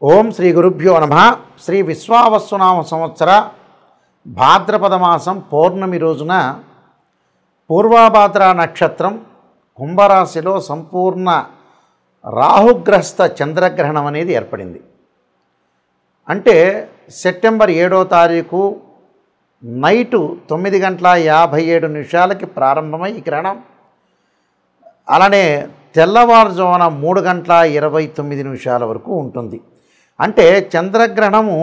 ఓం శ్రీ గురుభ్యో నమః. శ్రీ విశ్వావసునామ సంవత్సర భాద్రపద మాసం పౌర్ణమి రోజున పూర్వభాద్ర నక్షత్రం కుంభరాశిలో సంపూర్ణ రాహుగ్రస్త చంద్రగ్రహణం అనేది ఏర్పడింది. అంటే సెప్టెంబర్ 7వ తారీఖు నైటు 9:57 ప్రారంభమై ఈ గ్రహణం అలానే తెల్లవారుజామున 3:29 వరకు ఉంటుంది. అంటే చంద్రగ్రహణము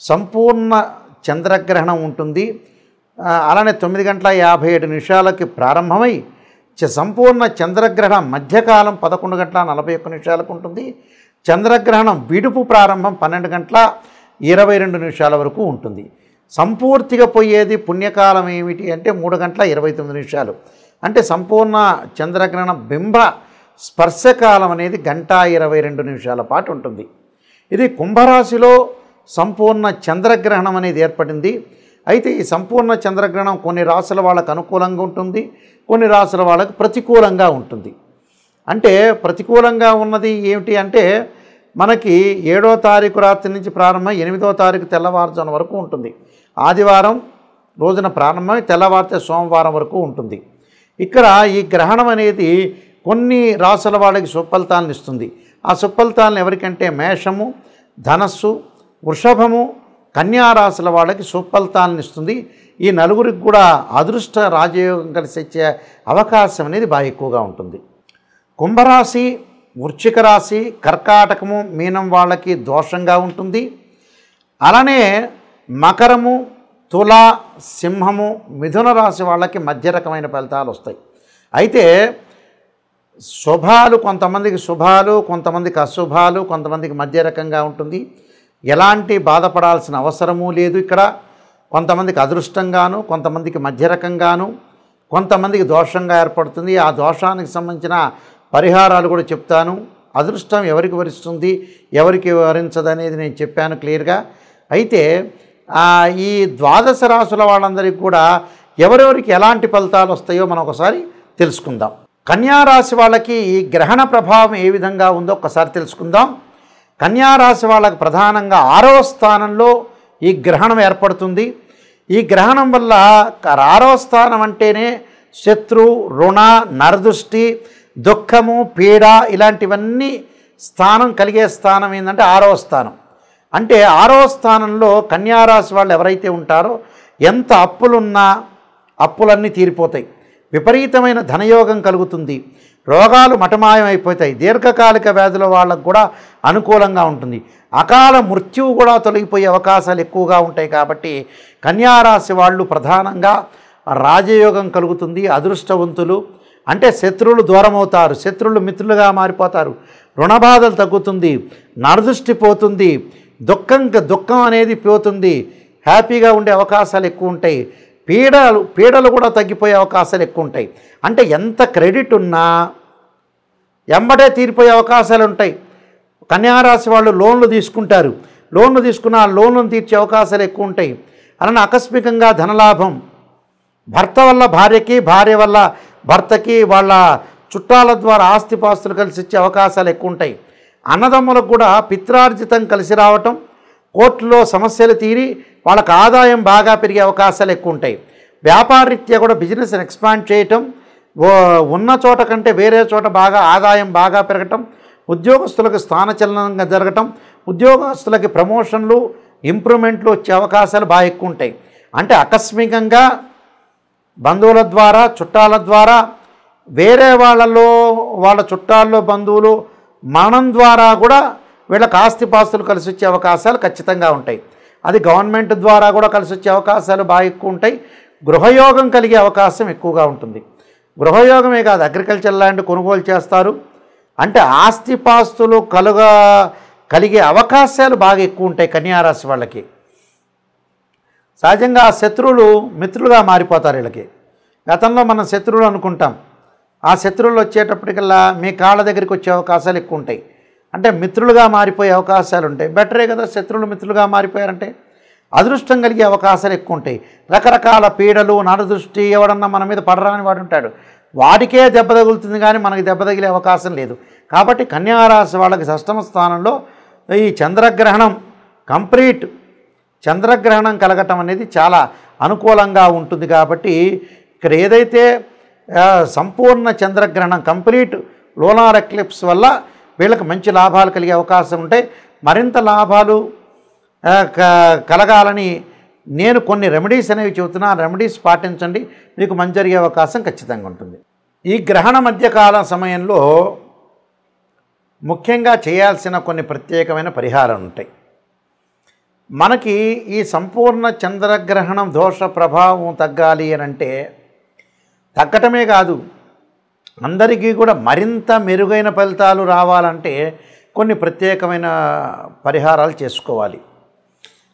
సంపూర్ణ చంద్రగ్రహణం ఉంటుంది. అలానే 9:57 ప్రారంభమై సంపూర్ణ చంద్రగ్రహణం మధ్యకాలం 11:41 ఉంటుంది. చంద్రగ్రహణం విడుపు ప్రారంభం 12:22 వరకు ఉంటుంది. సంపూర్తిగా పోయేది పుణ్యకాలం ఏమిటి అంటే 3:29. అంటే సంపూర్ణ చంద్రగ్రహణ బింబ స్పర్శకాలం అనేది 1:22 పాటు ఉంటుంది. ఇది కుంభరాశిలో సంపూర్ణ చంద్రగ్రహణం అనేది ఏర్పడింది. అయితే ఈ సంపూర్ణ చంద్రగ్రహణం కొన్ని రాశుల వాళ్ళకు అనుకూలంగా ఉంటుంది, కొన్ని రాశుల వాళ్ళకు ప్రతికూలంగా ఉంటుంది. అంటే ప్రతికూలంగా ఉన్నది ఏమిటి అంటే మనకి 7వ తారీఖు రాత్రి నుంచి ప్రారంభమై 8వ తారీఖు తెల్లవారుజామున వరకు ఉంటుంది. ఆదివారం రోజున ప్రారంభమై తెల్లవారితే సోమవారం వరకు ఉంటుంది. ఇక్కడ ఈ గ్రహణం అనేది కొన్ని రాశుల వాళ్ళకి సుఫలితాలను ఇస్తుంది. ఆ సుఫలితాలను ఎవరికంటే మేషము, ధనస్సు, వృషభము, కన్యా రాశుల వాళ్ళకి సుఫలితాలను ఇస్తుంది. ఈ నలుగురికి కూడా అదృష్ట రాజయోగం కలిసి వచ్చే అవకాశం అనేది బాగా ఎక్కువగా ఉంటుంది. కుంభరాశి, వృశ్చిక రాశి, కర్కాటకము, మీనం వాళ్ళకి దోషంగా ఉంటుంది. అలానే మకరము, తుల, సింహము, మిథున రాశి వాళ్ళకి మధ్య రకమైన ఫలితాలు వస్తాయి. అయితే శుభాలు కొంతమందికి శుభాలు, కొంతమందికి అశుభాలు, కొంతమందికి మధ్య రకంగా ఉంటుంది. ఎలాంటి బాధపడాల్సిన అవసరమూ లేదు. ఇక్కడ కొంతమందికి అదృష్టంగాను, కొంతమందికి మధ్య రకంగాను, కొంతమందికి దోషంగా ఏర్పడుతుంది. ఆ దోషానికి సంబంధించిన పరిహారాలు కూడా చెప్తాను. అదృష్టం ఎవరికి వరిస్తుంది, ఎవరికి వరించదు అనేది నేను చెప్పాను క్లియర్గా. అయితే ఈ ద్వాదశ రాశుల వాళ్ళందరికీ కూడా ఎవరెవరికి ఎలాంటి ఫలితాలు వస్తాయో మనం ఒకసారి తెలుసుకుందాం. కన్యారాశి వాళ్ళకి ఈ గ్రహణ ప్రభావం ఏ విధంగా ఉందో ఒకసారి తెలుసుకుందాం. కన్యారాశి వాళ్ళకి ప్రధానంగా 6వ స్థానంలో ఈ గ్రహణం ఏర్పడుతుంది. ఈ గ్రహణం వల్ల 6వ స్థానం అంటేనే శత్రు, రుణ, నరదృష్టి, దుఃఖము, పీడ ఇలాంటివన్నీ స్థానం కలిగే స్థానం ఏంటంటే 6వ స్థానం. అంటే 6వ స్థానంలో కన్యారాశి వాళ్ళు ఎవరైతే ఉంటారో ఎంత అప్పులున్నా అప్పులన్నీ తీరిపోతాయి. విపరీతమైన ధనయోగం కలుగుతుంది. రోగాలు మటమాయం అయిపోతాయి. దీర్ఘకాలిక వ్యాధుల వాళ్ళకు కూడా అనుకూలంగా ఉంటుంది. అకాల మృత్యువు కూడా తొలగిపోయే అవకాశాలు ఎక్కువగా ఉంటాయి. కాబట్టి కన్యారాశి వాళ్ళు ప్రధానంగా రాజయోగం కలుగుతుంది. అదృష్టవంతులు. అంటే శత్రువులు దూరం అవుతారు, శత్రువులు మిత్రులుగా మారిపోతారు, రుణబాధలు తగ్గుతుంది, నరదృష్టి పోతుంది, దుఃఖం అనేది పోతుంది, హ్యాపీగా ఉండే అవకాశాలు ఎక్కువ ఉంటాయి. పీడలు కూడా తగ్గిపోయే అవకాశాలు ఎక్కువ ఉంటాయి. అంటే ఎంత క్రెడిట్ ఉన్నా ఎంబడే తీరిపోయే అవకాశాలు ఉంటాయి. కన్యారాశి వాళ్ళు లోన్లు తీసుకుంటారు, లోన్లు తీసుకున్న ఆ లోన్లను తీర్చే అవకాశాలు ఎక్కువ ఉంటాయి. అలానే ఆకస్మికంగా ధనలాభం, భర్త వల్ల భార్యకి, భార్య వల్ల భర్తకి, వాళ్ళ చుట్టాల ద్వారా ఆస్తిపాస్తులు కలిసి ఇచ్చే అవకాశాలు ఎక్కువ ఉంటాయి. అన్నదమ్ములకు కూడా పిత్రార్జితం కలిసి రావటం, కోర్టులో సమస్యలు తీరి వాళ్ళకు ఆదాయం బాగా పెరిగే అవకాశాలు ఎక్కువ ఉంటాయి. వ్యాపారరీత్యా కూడా బిజినెస్ ఎక్స్పాండ్ చేయటం, ఉన్న చోట కంటే వేరే చోట బాగా ఆదాయం బాగా పెరగటం, ఉద్యోగస్తులకు స్థానచలనంగా జరగటం, ఉద్యోగస్తులకి ప్రమోషన్లు, ఇంప్రూవ్మెంట్లు వచ్చే అవకాశాలు బాగా ఎక్కువ ఉంటాయి. అంటే ఆకస్మికంగా బంధువుల ద్వారా, చుట్టాల ద్వారా, వేరే వాళ్ళ చుట్టాల్లో బంధువులు మరణం ద్వారా కూడా వీళ్ళకి ఆస్తిపాస్తులు కలిసి వచ్చే అవకాశాలు ఖచ్చితంగా ఉంటాయి. అది గవర్నమెంట్ ద్వారా కూడా కలిసి వచ్చే అవకాశాలు బాగా ఎక్కువ ఉంటాయి. గృహయోగం కలిగే అవకాశం ఎక్కువగా ఉంటుంది. గృహయోగమే కాదు, అగ్రికల్చర్ ల్యాండ్ కొనుగోలు చేస్తారు. అంటే ఆస్తిపాస్తులు కలిగే అవకాశాలు బాగా ఎక్కువ ఉంటాయి కన్యారాశి వాళ్ళకి. సహజంగా శత్రువులు మిత్రులుగా మారిపోతారు వీళ్ళకి. గతంలో మనం శత్రువులు అనుకుంటాం, ఆ శత్రువులు వచ్చేటప్పటికల్లా మీ కాళ్ళ దగ్గరికి వచ్చే అవకాశాలు ఎక్కువ ఉంటాయి. అంటే మిత్రులుగా మారిపోయే అవకాశాలు ఉంటాయి. బెటరే కదా, శత్రువులు మిత్రులుగా మారిపోయారంటే. అదృష్టం కలిగే అవకాశాలు ఎక్కువ ఉంటాయి. రకరకాల పీడలు, నరదృష్టి, ఎవడన్నా మన మీద పడరాని వాడు ఉంటాడు, వాడికే దెబ్బ తగులుతుంది కానీ మనకి దెబ్బ తగిలే అవకాశం లేదు. కాబట్టి కన్యారాశి వాళ్ళకి షష్టమ స్థానంలో ఈ చంద్రగ్రహణం కంప్లీట్ చంద్రగ్రహణం కలగటం అనేది చాలా అనుకూలంగా ఉంటుంది. కాబట్టి ఇక్కడ ఏదైతే సంపూర్ణ చంద్రగ్రహణం కంప్లీట్ లూనార్ ఎక్లిప్స్ వల్ల వీళ్ళకి మంచి లాభాలు కలిగే అవకాశం ఉంటాయి. మరింత లాభాలు కలగాలని నేను కొన్ని రెమెడీస్ అనేవి చెబుతున్నా. ఆ రెమెడీస్ పాటించండి, మీకు మంచి జరిగే అవకాశం ఖచ్చితంగా ఉంటుంది. ఈ గ్రహణ మధ్యకాల సమయంలో ముఖ్యంగా చేయాల్సిన కొన్ని ప్రత్యేకమైన పరిహారాలు ఉంటాయి. మనకి ఈ సంపూర్ణ చంద్రగ్రహణం దోష ప్రభావం తగ్గాలి అని అంటే తగ్గటమే కాదు, అందరికీ కూడా మరింత మెరుగైన ఫలితాలు రావాలంటే కొన్ని ప్రత్యేకమైన పరిహారాలు చేసుకోవాలి.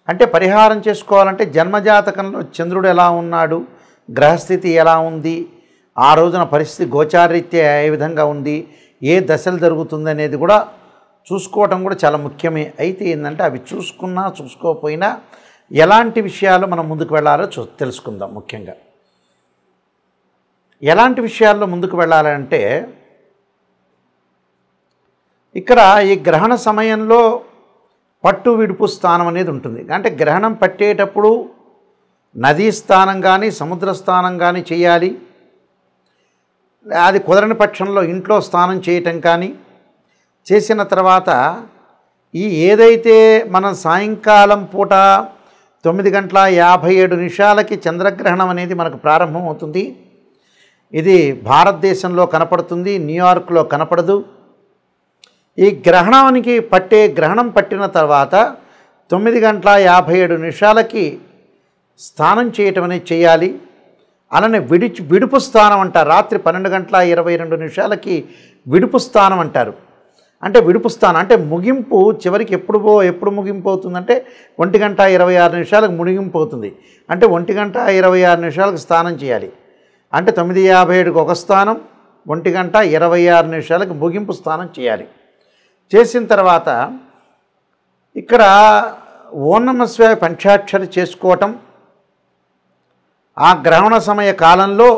అంటే పరిహారం చేసుకోవాలంటే జన్మజాతకంలో చంద్రుడు ఎలా ఉన్నాడు, గ్రహస్థితి ఎలా ఉంది, ఆ రోజున పరిస్థితి గోచారీత్యా ఏ విధంగా ఉంది, ఏ దశలు జరుగుతుంది అనేది కూడా చూసుకోవటం కూడా చాలా ముఖ్యమే. అయితే ఏంటంటే అవి చూసుకున్నా చూసుకోకపోయినా ఎలాంటి విషయాలు మనం ముందుకు వెళ్ళాలో తెలుసుకుందాం. ముఖ్యంగా ఎలాంటి విషయాల్లో ముందుకు వెళ్ళాలంటే ఇక్కడ ఈ గ్రహణ సమయంలో పట్టు విడుపు స్థానం అనేది ఉంటుంది. అంటే గ్రహణం పట్టేటప్పుడు నదీ స్థానం కానీ సముద్ర స్థానం కానీ చేయాలి. అది కుదరని పక్షంలో ఇంట్లో స్నానం చేయటం కానీ చేసిన తర్వాత ఏదైతే మనం సాయంకాలం పూట 9:57 చంద్రగ్రహణం అనేది మనకు ప్రారంభం అవుతుంది. ఇది భారతదేశంలో కనపడుతుంది, న్యూయార్క్లో కనపడదు. ఈ గ్రహణం పట్టిన తర్వాత 9:57 స్నానం చేయటం అనేది చేయాలి. అలానే విడుపు స్థానం అంటారు. రాత్రి 12:22 విడుపు స్థానం అంటారు. అంటే విడుపు స్థానం అంటే ముగింపు చివరికి ఎప్పుడు ముగింపు అవుతుందంటే 1:26 ముగింపు అవుతుంది. అంటే 1:26 స్నానం చేయాలి. అంటే 9:57 ఒక స్థానం, 1:26 ముగింపు స్నానం చేయాలి. చేసిన తర్వాత ఇక్కడ ఓం నమః శివాయ పంచాక్షరి చేసుకోవటం, ఆ గ్రహణ సమయ కాలంలో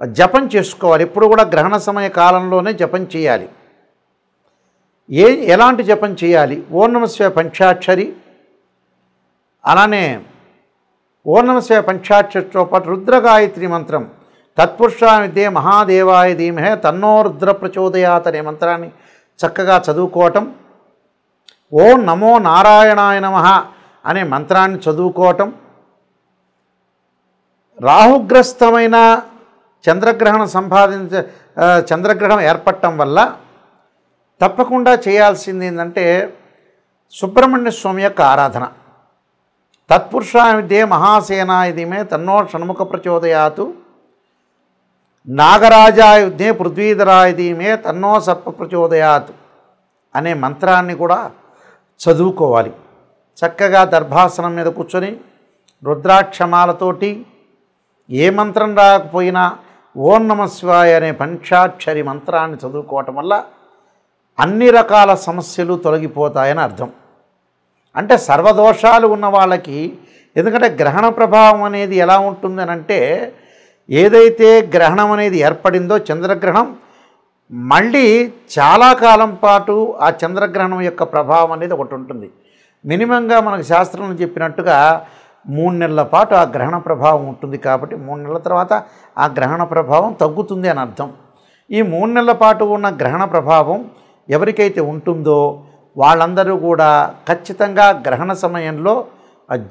జపం చేసుకోవాలి. ఎప్పుడు కూడా గ్రహణ సమయ కాలంలోనే జపం చేయాలి. ఎలాంటి జపం చేయాలి? ఓం నమః శివాయ పంచాక్షరి, అలానే ఓం నమః శివాయ పంచాక్షరితో పాటు రుద్రగాయత్రి మంత్రం తత్పురుషాయ విద్యే మహాదేవాయ ధీమహే తన్నో రుద్ర ప్రచోదయాత్ అనే మంత్రాన్ని చక్కగా చదువుకోవటం, ఓం నమో నారాయణాయ నమః అనే మంత్రాన్ని చదువుకోవటం, రాహుగ్రస్తమైన చంద్రగ్రహణం ఏర్పడటం వల్ల తప్పకుండా చేయాల్సింది ఏంటంటే సుబ్రహ్మణ్య స్వామి యొక్క ఆరాధన. తత్పురుషాయ విద్యే మహాసేనాయ ధీమహే తన్నో షణ్ముఖ ప్రచోదయాత్, నాగరాజాయ విద్యే పృథ్వీధరాయ ధీమహే తన్నో సర్ప ప్రచోదయాత్ అనే మంత్రాన్ని కూడా చదువుకోవాలి. చక్కగా దర్భాసనం మీద కూర్చొని రుద్రాక్షమాలతోటి ఏ మంత్రం రాకపోయినా ఓం నమః శివాయ అనే పంచాక్షరి మంత్రాన్ని చదువుకోవటం వల్ల అన్ని రకాల సమస్యలు తొలగిపోతాయని అర్థం. అంటే సర్వదోషాలు ఉన్న వాళ్ళకి, ఎందుకంటే గ్రహణ ప్రభావం అనేది ఎలా ఉంటుందని అంటే ఏదైతే గ్రహణం అనేది ఏర్పడిందో చంద్రగ్రహణం మళ్ళీ చాలా కాలం పాటు ఆ చంద్రగ్రహణం యొక్క ప్రభావం అనేది ఒకటి ఉంటుంది. మినిమంగా మనకు శాస్త్రంలో చెప్పినట్టుగా 3 నెలల పాటు ఆ గ్రహణ ప్రభావం ఉంటుంది. కాబట్టి 3 నెలల తర్వాత ఆ గ్రహణ ప్రభావం తగ్గుతుంది అని అర్థం. ఈ 3 నెలల పాటు ఉన్న గ్రహణ ప్రభావం ఎవరికైతే ఉంటుందో వాళ్ళందరూ కూడా ఖచ్చితంగా గ్రహణ సమయంలో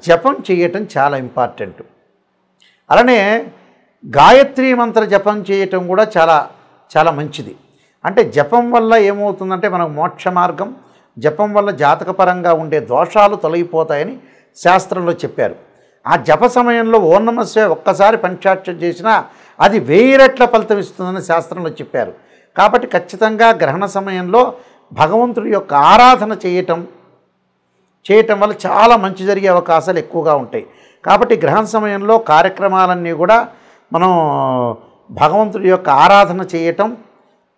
జపం చేయటం చాలా ఇంపార్టెంట్. అలానే గాయత్రి మంత్ర జపం చేయటం కూడా చాలా చాలా మంచిది. అంటే జపం వల్ల ఏమవుతుందంటే మనకు మోక్ష మార్గం, జపం వల్ల జాతకపరంగా ఉండే దోషాలు తొలగిపోతాయని శాస్త్రంలో చెప్పారు. ఆ జప సమయంలో ఓం నమః శివాయ ఒక్కసారి పంచాక్షరి చేసినా అది 1000 రెట్ల ఫలితం ఇస్తుందని శాస్త్రంలో చెప్పారు. కాబట్టి ఖచ్చితంగా గ్రహణ సమయంలో భగవంతుడి యొక్క ఆరాధన చేయటం వల్ల చాలా మంచి జరిగే అవకాశాలు ఎక్కువగా ఉంటాయి. కాబట్టి గ్రహణ సమయంలో కార్యక్రమాలన్నీ కూడా మనం భగవంతుడి యొక్క ఆరాధన చేయటం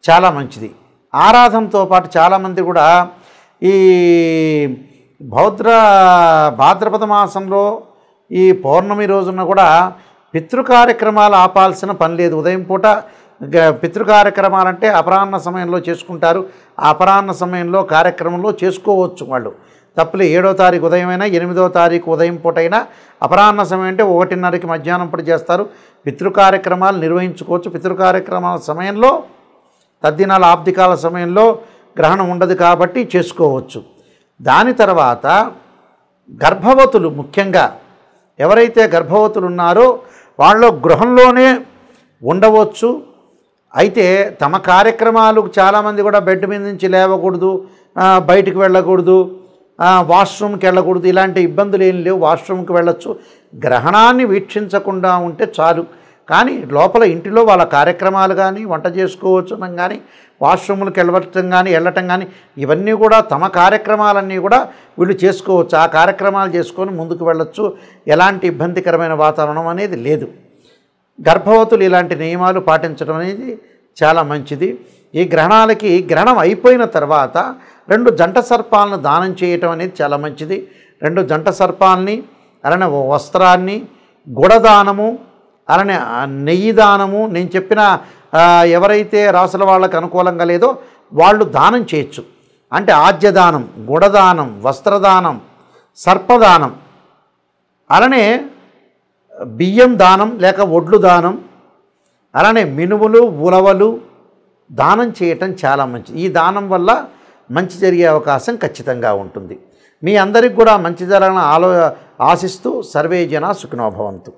చాలా మంచిది. ఆరాధనతో పాటు చాలామంది కూడా ఈ భాద్రపద మాసంలో ఈ పౌర్ణమి రోజున కూడా పితృ కార్యక్రమాలు ఆపాల్సిన పని లేదు. ఉదయం పూట పితృ కార్యక్రమాలంటే అపరాహ్న సమయంలో చేసుకుంటారు. ఆ అపరాహ్న సమయంలో కార్యక్రమంలో చేసుకోవచ్చు వాళ్ళు. తప్పులే 7వ తారీఖు ఉదయమైనా 8వ తారీఖు ఉదయం పూటైనా అపరాహ్న సమయం అంటే 1:30కి మధ్యాహ్నం పూట చేస్తారు. పితృ కార్యక్రమాలు నిర్వహించుకోవచ్చు. పితృ కార్యక్రమాల సమయంలో తద్దినాల ఆబ్దికాల సమయంలో గ్రహణం ఉండదు కాబట్టి చేసుకోవచ్చు. దాని తర్వాత గర్భవతులు, ముఖ్యంగా ఎవరైతే గర్భవతులు ఉన్నారో వాళ్ళు గృహంలోనే ఉండవచ్చు. అయితే తమ కార్యక్రమాలు చాలామంది కూడా బెడ్ మీద నుంచి లేవకూడదు, బయటికి వెళ్ళకూడదు, వాష్రూమ్కి వెళ్ళకూడదు, ఇలాంటి ఇబ్బందులు ఏం లేవు. వాష్రూమ్కి వెళ్ళొచ్చు. గ్రహణాన్ని వీక్షించకుండా ఉంటే చాలు. కానీ లోపల ఇంటిలో వాళ్ళ కార్యక్రమాలు కానీ వంట చేసుకోవచ్చు కానీ వాష్రూమ్లకు వెళ్ళటం కానీ ఇవన్నీ కూడా తమ కార్యక్రమాలన్నీ కూడా వీళ్ళు చేసుకోవచ్చు. ఆ కార్యక్రమాలు చేసుకొని ముందుకు వెళ్ళొచ్చు. ఎలాంటి ఇబ్బందికరమైన వాతావరణం అనేది లేదు. గర్భవతులు ఇలాంటి నియమాలు పాటించడం అనేది చాలా మంచిది. ఈ గ్రహణాలకి గ్రహణం అయిపోయిన తర్వాత 2 జంట సర్పాలను దానం చేయటం అనేది చాలా మంచిది. 2 జంట సర్పాలని, అలానే వస్త్రాన్ని, గుడదానము, అలానే నెయ్యి దానము, నేను చెప్పిన ఎవరైతే రాసుల వాళ్ళకి అనుకూలంగా లేదో వాళ్ళు దానం చేయొచ్చు. అంటే ఆజ్యదానం, గుడదానం, వస్త్రదానం, సర్పదానం, అలానే బియ్యం దానం లేక ఒడ్లు దానం, అలానే మినుములు, ఉలవలు దానం చేయటం చాలా మంచిది. ఈ దానం వల్ల మంచి జరిగే అవకాశం ఖచ్చితంగా ఉంటుంది. మీ అందరికి కూడా మంచి జరగాలని ఆశిస్తూ సర్వే జన సుఖినో భవంతు.